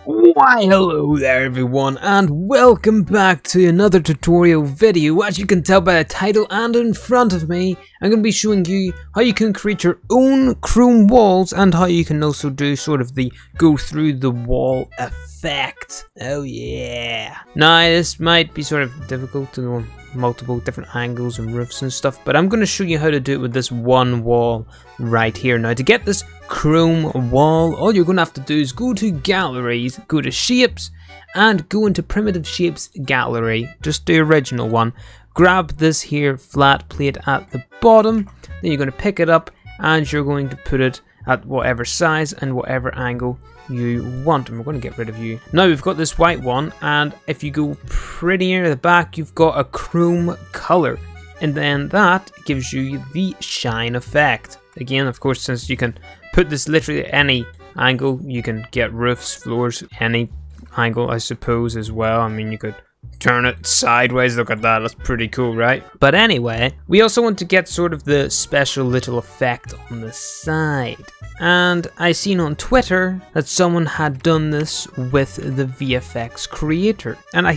Why hello there everyone, and welcome back to another tutorial video. As you can tell by the title and in front of me, I'm going to be showing you how you can create your own chrome walls and how you can also do sort of the go through the wall effect. Oh yeah. Now this might be sort of difficult to go on multiple different angles and roofs and stuff, but I'm going to show you how to do it with this one wall right here. Now to get this chrome wall, all you're going to have to do is go to galleries, go to shapes, and go into primitive shapes gallery, just the original one. Grab this here flat plate at the bottom, then you're going to pick it up and you're going to put it at whatever size and whatever angle you want, and we're going to get rid of you. Now we've got this white one, and if you go pretty near the back, you've got a chrome color, and then that gives you the shine effect. Again, of course, since you can put this literally at any angle, you can get roofs, floors, any angle I suppose as well. I mean, you could turn it sideways. Look at that, that's pretty cool, right? But anyway, we also want to get sort of the special little effect on the side, and I seen on Twitter that someone had done this with the VFX creator, and I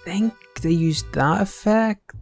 think they used that effect.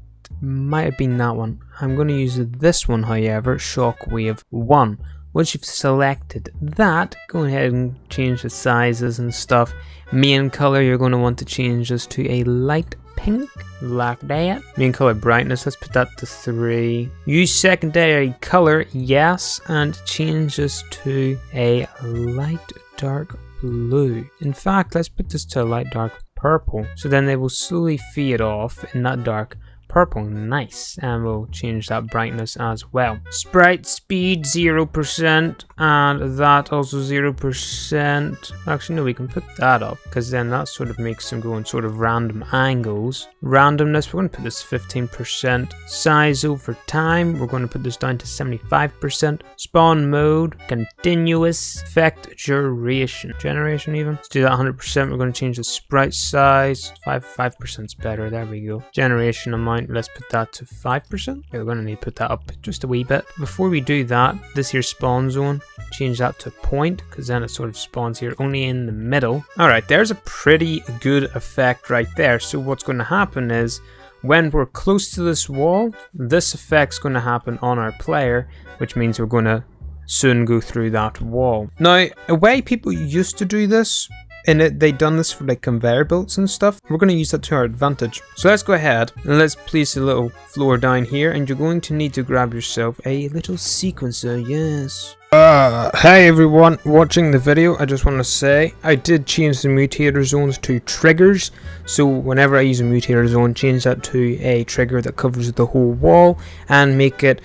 Might have been that one. I'm going to use this one, however, Shockwave 1. Once you've selected that, go ahead and change the sizes and stuff. Main color, you're going to want to change this to a light pink, like that. Main color brightness, let's put that to 3. Use secondary color, yes, and change this to a light dark blue. In fact, let's put this to a light dark purple, so then they will slowly fade off in that dark purple. Nice. And we'll change that brightness as well. Sprite speed 0%, and that also 0%. Actually no, we can put that up, because then that sort of makes them go in sort of random angles. Randomness, we're going to put this 15%. Size over time, we're going to put this down to 75%. Spawn mode, continuous. Effect duration, generation even. Let's do that 100%. We're going to change the sprite size. 5% is better. There we go. Generation amount, let's put that to 5%. Yeah, we're going to need to put that up just a wee bit. Before we do that, this here spawn zone, change that to point, because then it sort of spawns here only in the middle. Alright, there's a pretty good effect right there. So what's going to happen is, when we're close to this wall, this effect's going to happen on our player, which means we're going to soon go through that wall. Now, a way people used to do this, and they done this for like conveyor belts and stuff, we're going to use that to our advantage. So let's go ahead and let's place a little floor down here, and you're going to need to grab yourself a little sequencer. Yes. Hey everyone watching the video, I just want to say I did change the mutator zones to triggers. So whenever I use a mutator zone, change that to a trigger that covers the whole wall, and make it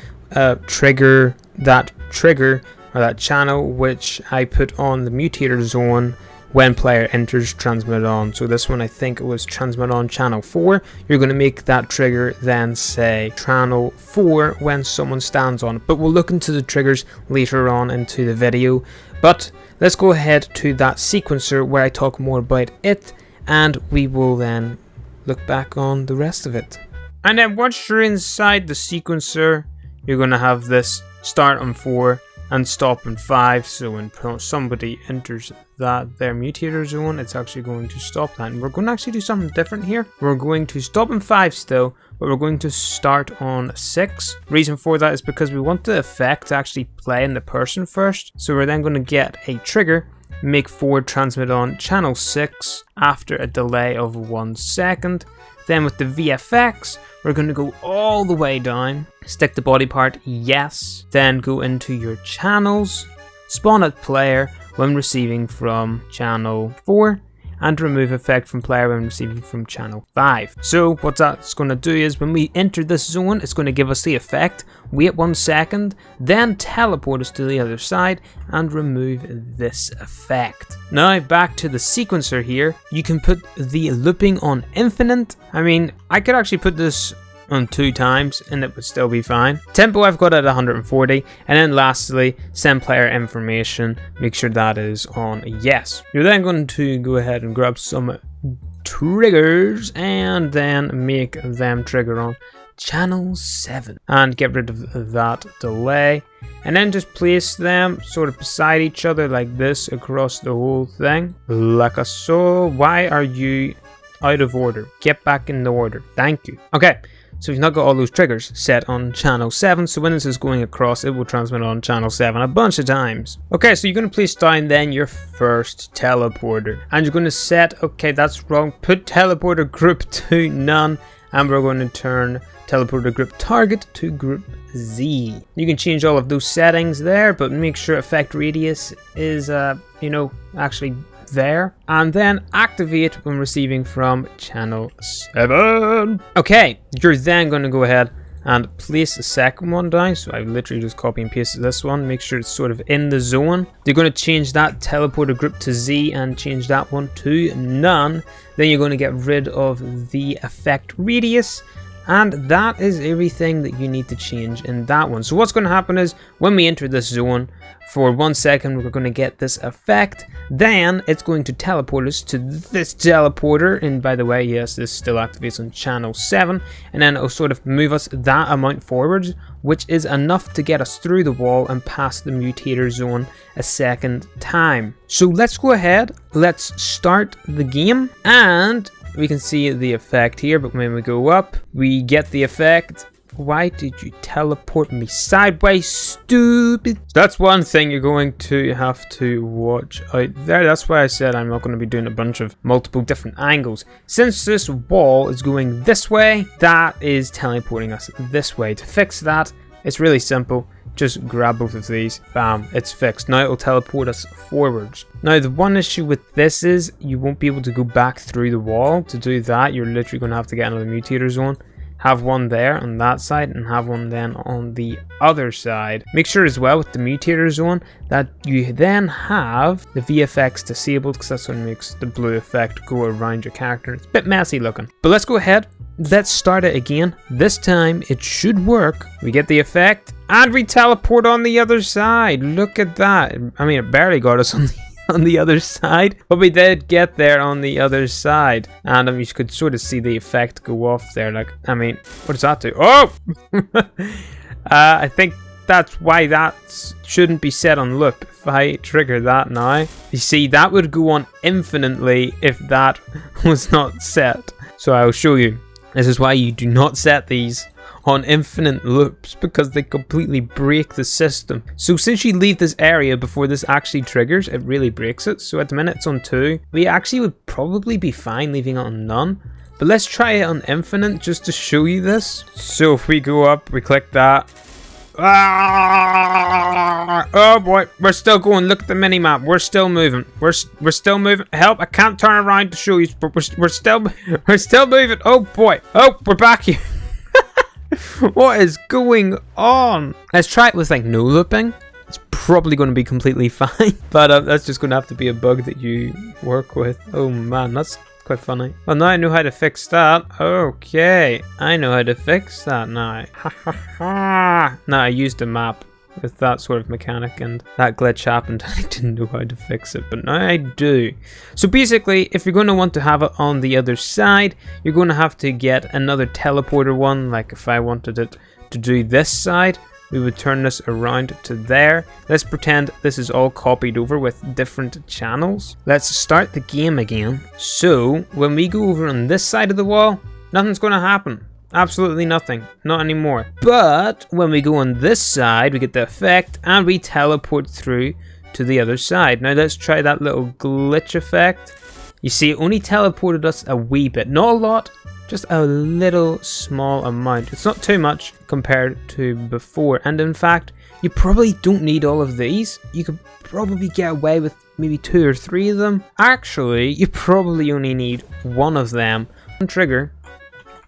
trigger or that channel which I put on the mutator zone when player enters transmit on. So this one, I think it was transmit on channel 4. You're going to make that trigger then say channel 4 when someone stands on it. But we'll look into the triggers later on into the video. But let's go ahead to that sequencer where I talk more about it, and we will then look back on the rest of it. And then once you're inside the sequencer, you're going to have this start on 4 and stop in 5, so when somebody enters their mutator zone, it's actually going to stop that. And we're going to actually do something different here. We're going to stop in 5 still, but we're going to start on 6. Reason for that is because we want the effect to actually play in the person first. So we're then going to get a trigger, make forward transmit on channel 6 after a delay of 1 second. Then with the VFX, we're going to go all the way down, stick the body part, yes, then go into your channels, spawn at player when receiving from channel 4, and remove effect from player when receiving from channel 5. So what that's going to do is when we enter this zone, it's going to give us the effect, wait 1 second, then teleport us to the other side and remove this effect. Now back to the sequencer here, you can put the looping on infinite. I mean, I could actually put this on 2 times and it would still be fine. Tempo I've got at 140, and then lastly, send player information, make sure that is on yes. You're then going to go ahead and grab some triggers and then make them trigger on channel 7 and get rid of that delay, and then just place them sort of beside each other like this across the whole thing, like so. Why are you out of order? Get back in the order. Thank you. Okay, so we've now got all those triggers set on channel 7, so when this is going across, it will transmit on channel 7 a bunch of times. Okay, so you're going to place down then your first teleporter, and you're going to set, okay, that's wrong, put teleporter group to none, and we're going to turn teleporter group target to group Z. You can change all of those settings there, but make sure effect radius is, actually there, and then activate when receiving from channel 7. Okay, you're then going to go ahead and place the second one down. So I literally just copy and paste this one, make sure it's sort of in the zone. You're going to change that teleporter group to Z and change that one to none. Then you're going to get rid of the effect radius, and that is everything that you need to change in that one. So what's going to happen is when we enter this zone, for 1 second we're going to get this effect, then it's going to teleport us to this teleporter, and by the way, yes, this still activates on channel 7, and then it'll sort of move us that amount forwards, which is enough to get us through the wall and past the mutator zone a second time. So let's go ahead, let's start the game, and we can see the effect here, but when we go up, we get the effect. Why did you teleport me sideways, stupid? That's one thing you're going to have to watch out there. That's why I said I'm not going to be doing a bunch of multiple different angles. Since this wall is going this way, that is teleporting us this way. To fix that, it's really simple. Just grab both of these, bam, it's fixed. Now it'll teleport us forwards. Now the one issue with this is you won't be able to go back through the wall. To do that, you're literally going to have to get another mutator zone, have one there on that side, and have one then on the other side. Make sure as well with the mutator zone that you then have the VFX disabled, because that's what makes the blue effect go around your character. It's a bit messy looking, but let's go ahead. Let's start it again. This time it should work. We get the effect and we teleport on the other side. Look at that. I mean, it barely got us on the other side, but we did get there on the other side, and you could sort of see the effect go off there. Like, I mean, what does that do? Oh! I think that's why that shouldn't be set on loop. If I trigger that now, you see that would go on infinitely if that was not set. So I'll show you. This is why you do not set these on infinite loops, because they completely break the system. So since you leave this area before this actually triggers, it really breaks it. So at the minute it's on 2. We actually would probably be fine leaving it on none. But let's try it on infinite just to show you this. So if we go up, we click that. Ah! Oh boy, we're still going. Look at the mini-map. We're still moving. We're still moving. Help, I can't turn around to show you, but we're still moving. Oh boy. Oh, we're back here. What is going on? Let's try it with like no looping. It's probably going to be completely fine, but that's just going to have to be a bug that you work with. Oh man, that's quite funny. Well, now I know how to fix that. Okay, I know how to fix that now. Ha ha ha. Now I used a map with that sort of mechanic, and that glitch happened and I didn't know how to fix it, but now I do. So basically, if you're going to want to have it on the other side, you're going to have to get another teleporter one. Like if I wanted it to do this side, we would turn this around to there. Let's pretend this is all copied over with different channels. Let's start the game again. So when we go over on this side of the wall, nothing's going to happen. Absolutely nothing. Not anymore. But when we go on this side, we get the effect and we teleport through to the other side. Now let's try that little glitch effect. You see, it only teleported us a wee bit. Not a lot, just a little small amount. It's not too much compared to before. And in fact, you probably don't need all of these. You could probably get away with maybe 2 or 3 of them. Actually, you probably only need 1 of them. One trigger,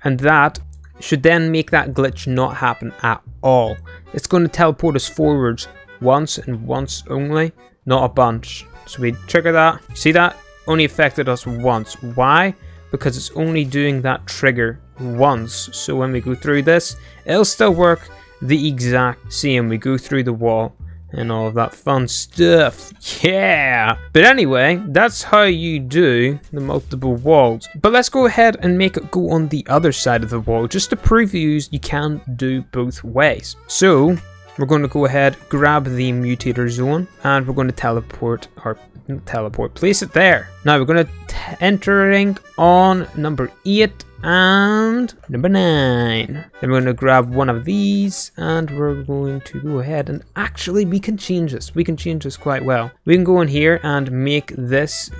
and that should then make that glitch not happen at all. It's going to teleport us forwards once and once only, not a bunch. So we trigger that. See that? Only affected us once. Why? Because it's only doing that trigger once. So when we go through this, it'll still work the exact same. We go through the wall, and all of that fun stuff. Yeah! But anyway, that's how you do the multiple walls. But let's go ahead and make it go on the other side of the wall, just to prove you can do both ways. So we're going to go ahead, grab the mutator zone, and we're going to place it there. Now we're going to entering on number 8 and number 9. Then we're going to grab one of these, and we're going to go ahead and actually we can change this. We can change this quite well. We can go in here and make this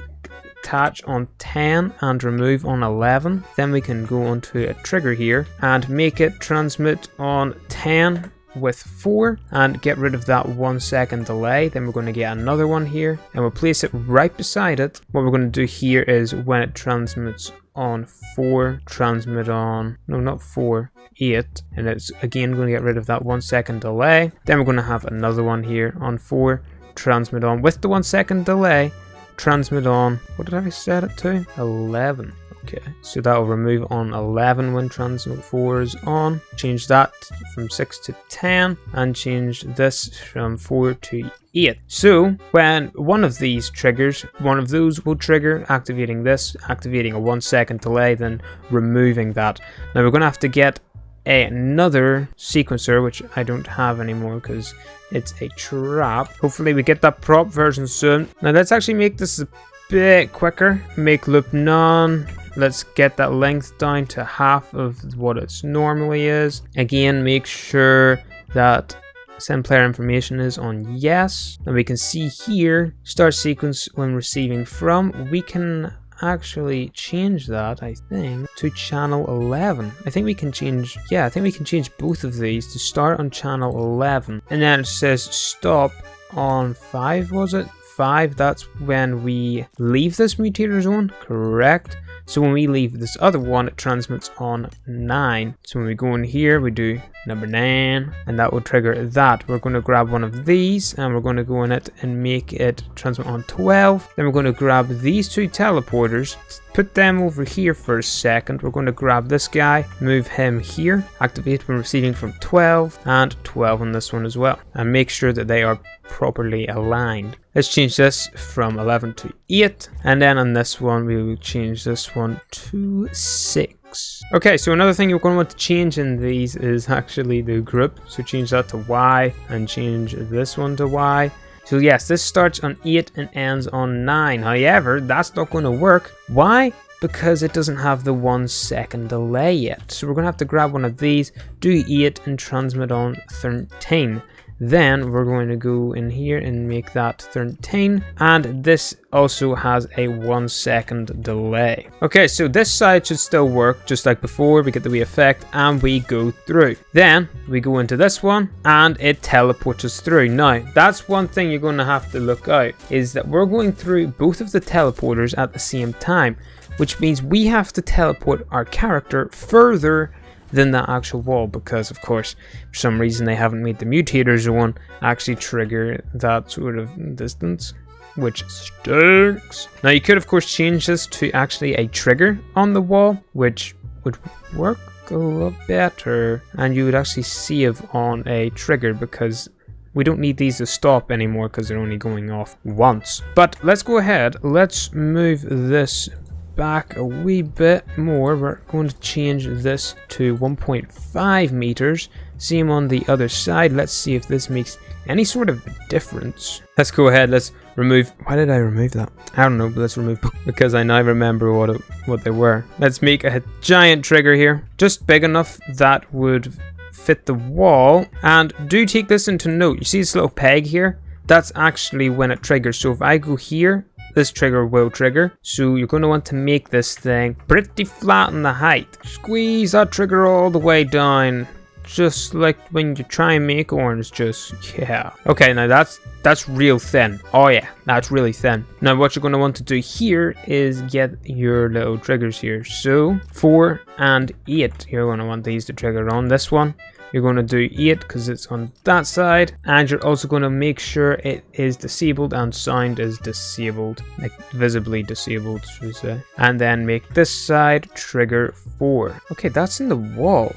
attach on 10 and remove on 11. Then we can go onto a trigger here and make it transmit on 10 with 4 and get rid of that 1 second delay. Then we're going to get another one here and we'll place it right beside it. What we're going to do here is when it transmits on 4, transmit on, no, not 4, 8, and it's again going to get rid of that 1 second delay. Then we're going to have another one here on 4, transmit on with the 1 second delay, transmit on, what did I set it to? 11. Okay, so that will remove on 11 when transmit 4 is on. Change that from 6 to 10 and change this from 4 to 8. So when one of these triggers, one of those will trigger, activating this, activating a 1 second delay, then removing that. Now we're going to have to get another sequencer, which I don't have anymore because it's a trap. Hopefully we get that prop version soon. Now let's actually make this a bit quicker. Make loop none. Let's get that length down to half of what it normally is. Again, make sure that send player information is on yes. And we can see here, start sequence when receiving from. We can actually change that, I think, to channel 11. I think we can change, yeah, I think we can change both of these to start on channel 11. And then it says stop on 5, was it? 5, that's when we leave this mutator zone, correct? So when we leave this other one, it transmits on 9. So when we go in here, we do number 9, and that will trigger that. We're going to grab one of these, and we're going to go in it and make it transmit on 12. Then we're going to grab these 2 teleporters, put them over here for a second. We're going to grab this guy, move him here, activate when receiving from 12, and 12 on this one as well. And make sure that they are properly aligned. Let's change this from 11 to 8, and then on this one we will change this one to 6. Okay, so another thing you're going to want to change in these is actually the group. So change that to Y and change this one to Y. So yes, this starts on 8 and ends on 9. However, that's not going to work. Why? Because it doesn't have the 1 second delay yet. So we're going to have to grab one of these, do 8 and transmit on 13. Then we're going to go in here and make that 13, and this also has a 1 second delay. Okay, so this side should still work just like before. We get the wee effect and we go through. Then we go into this one and it teleports us through. Now that's one thing you're going to have to look out, is that we're going through both of the teleporters at the same time, which means we have to teleport our character further than the actual wall, because of course for some reason they haven't made the mutator zone actually trigger that sort of distance, which stinks. Now you could of course change this to actually a trigger on the wall, which would work a lot better, and you would actually save on a trigger because we don't need these to stop anymore because they're only going off once. But let's go ahead, let's move this back a wee bit more. We're going to change this to 1.5 meters. Same on the other side. Let's see if this makes any sort of difference. Let's go ahead, let's remove, why did I remove that? I don't know, but let's remove, because I now remember what they were. Let's make a giant trigger here, just big enough that would fit the wall. And do take this into note, you see this little peg here? That's actually when it triggers. So if I go here, this trigger will trigger. So you're going to want to make this thing pretty flat in the height. Squeeze that trigger all the way down, just like when you try and make orange juice. Yeah. Okay, now that's real thin. Oh yeah, that's really thin. Now what you're going to want to do here is get your little triggers here. So 4 and 8, you're going to want these to trigger on. This one You're going to do 8 because it's on that side, and you're also going to make sure it is disabled and sound is disabled, like visibly disabled, should we say. And then make this side trigger 4. Okay, that's in the wall.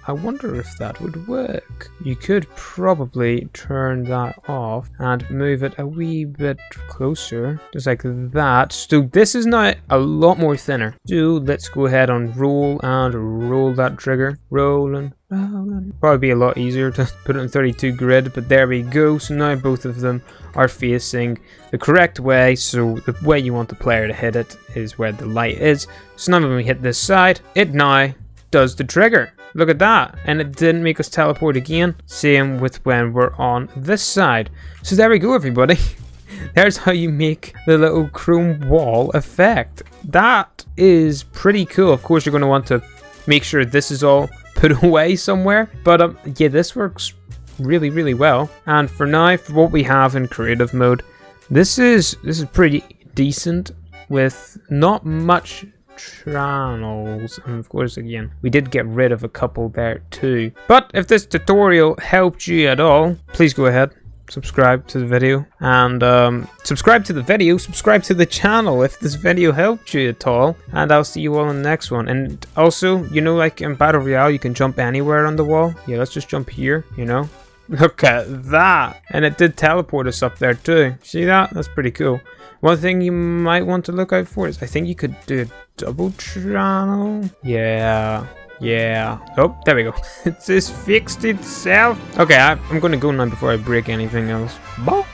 I wonder if that would work. You could probably turn that off and move it a wee bit closer, just like that. So this is now a lot more thinner. So let's go ahead and roll that trigger. Rolling. Probably be a lot easier to put it in 32 grid, but there we go. So now both of them are facing the correct way. So the way you want the player to hit it is where the light is. So now when we hit this side, it now does the trigger. Look at that. And it didn't make us teleport again. Same with when we're on this side. So there we go, everybody. There's how you make the little chrome wall effect. That is pretty cool. Of course, you're going to want to make sure this is all put away somewhere. But yeah, this works really, really well. And for now, for what we have in creative mode, this is pretty decent with not much channels. And of course, again, we did get rid of a couple there too. But if this tutorial helped you at all, please go ahead, subscribe to the video, and subscribe to the channel if this video helped you at all, and I'll see you all in the next one. And also, you know, like in Battle Royale, you can jump anywhere on the wall. Yeah, let's just jump here, you know. Look at that. And it did teleport us up there too. See that? That's pretty cool. One thing you might want to look out for is I think you could do a double channel. Yeah. Oh, there we go. It just fixed itself. Okay, I'm gonna go now before I break anything else. Bye.